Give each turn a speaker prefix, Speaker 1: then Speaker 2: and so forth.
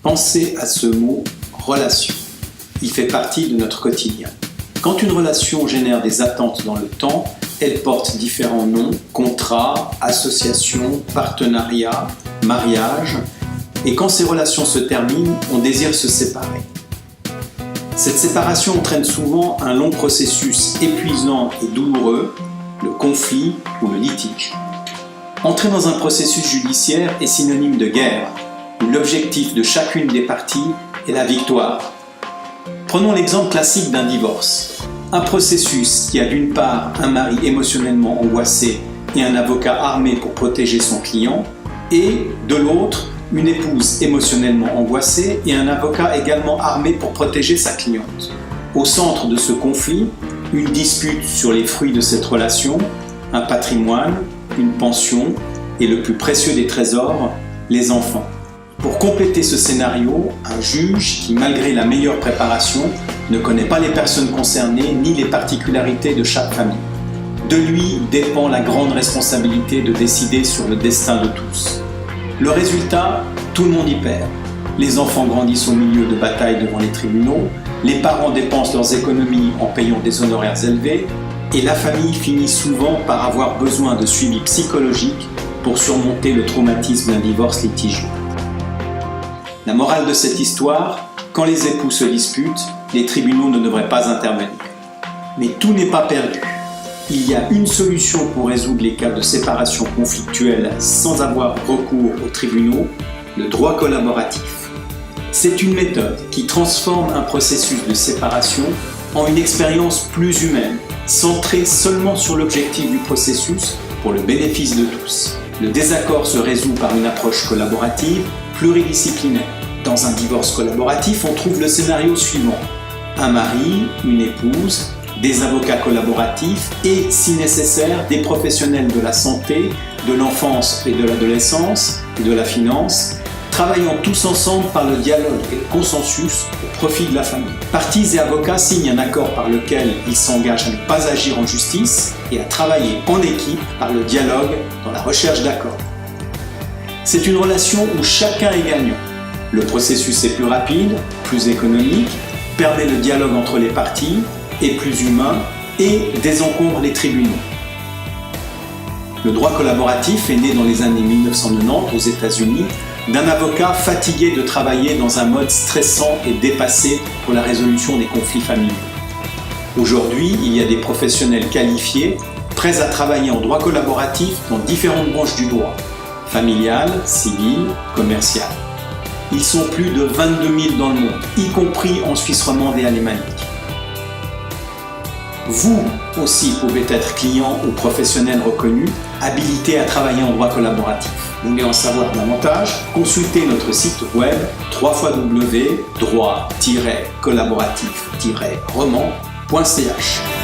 Speaker 1: Pensez à ce mot « relation ». Il fait partie de notre quotidien. Quand une relation génère des attentes dans le temps, elle porte différents noms, contrat, association, partenariat, mariage. Et quand ces relations se terminent, on désire se séparer. Cette séparation entraîne souvent un long processus épuisant et douloureux, le conflit ou le litige. Entrer dans un processus judiciaire est synonyme de guerre, où l'objectif de chacune des parties est la victoire. Prenons l'exemple classique d'un divorce. Un processus qui a d'une part un mari émotionnellement angoissé et un avocat armé pour protéger son client, et de l'autre, une épouse émotionnellement angoissée et un avocat également armé pour protéger sa cliente. Au centre de ce conflit, une dispute sur les fruits de cette relation, un patrimoine, une pension et le plus précieux des trésors, les enfants. Pour compléter ce scénario, un juge qui, malgré la meilleure préparation, ne connaît pas les personnes concernées ni les particularités de chaque famille. De lui dépend la grande responsabilité de décider sur le destin de tous. Le résultat, tout le monde y perd. Les enfants grandissent au milieu de batailles devant les tribunaux, les parents dépensent leurs économies en payant des honoraires élevés, et la famille finit souvent par avoir besoin de suivi psychologique pour surmonter le traumatisme d'un divorce litigieux. La morale de cette histoire, quand les époux se disputent, les tribunaux ne devraient pas intervenir. Mais tout n'est pas perdu. Il y a une solution pour résoudre les cas de séparation conflictuelle sans avoir recours aux tribunaux, le droit collaboratif. C'est une méthode qui transforme un processus de séparation en une expérience plus humaine, centrée seulement sur l'objectif du processus pour le bénéfice de tous. Le désaccord se résout par une approche collaborative, pluridisciplinaire. Dans un divorce collaboratif, on trouve le scénario suivant. Un mari, une épouse, des avocats collaboratifs et, si nécessaire, des professionnels de la santé, de l'enfance et de l'adolescence et de la finance, travaillant tous ensemble par le dialogue et le consensus au profit de la famille. Parties et avocats signent un accord par lequel ils s'engagent à ne pas agir en justice et à travailler en équipe par le dialogue dans la recherche d'accords. C'est une relation où chacun est gagnant. Le processus est plus rapide, plus économique, permet le dialogue entre les parties, est plus humain et désencombre les tribunaux. Le droit collaboratif est né dans les années 1990 aux États-Unis d'un avocat fatigué de travailler dans un mode stressant et dépassé pour la résolution des conflits familiaux. Aujourd'hui, il y a des professionnels qualifiés, prêts à travailler en droit collaboratif dans différentes branches du droit, familial, civil, commercial. Ils sont plus de 22 000 dans le monde, y compris en Suisse romande et alémanique. Vous aussi pouvez être client ou professionnel reconnu, habilité à travailler en droit collaboratif. Vous voulez en savoir davantage? Consultez notre site web www.droit-collaboratif-roman.ch.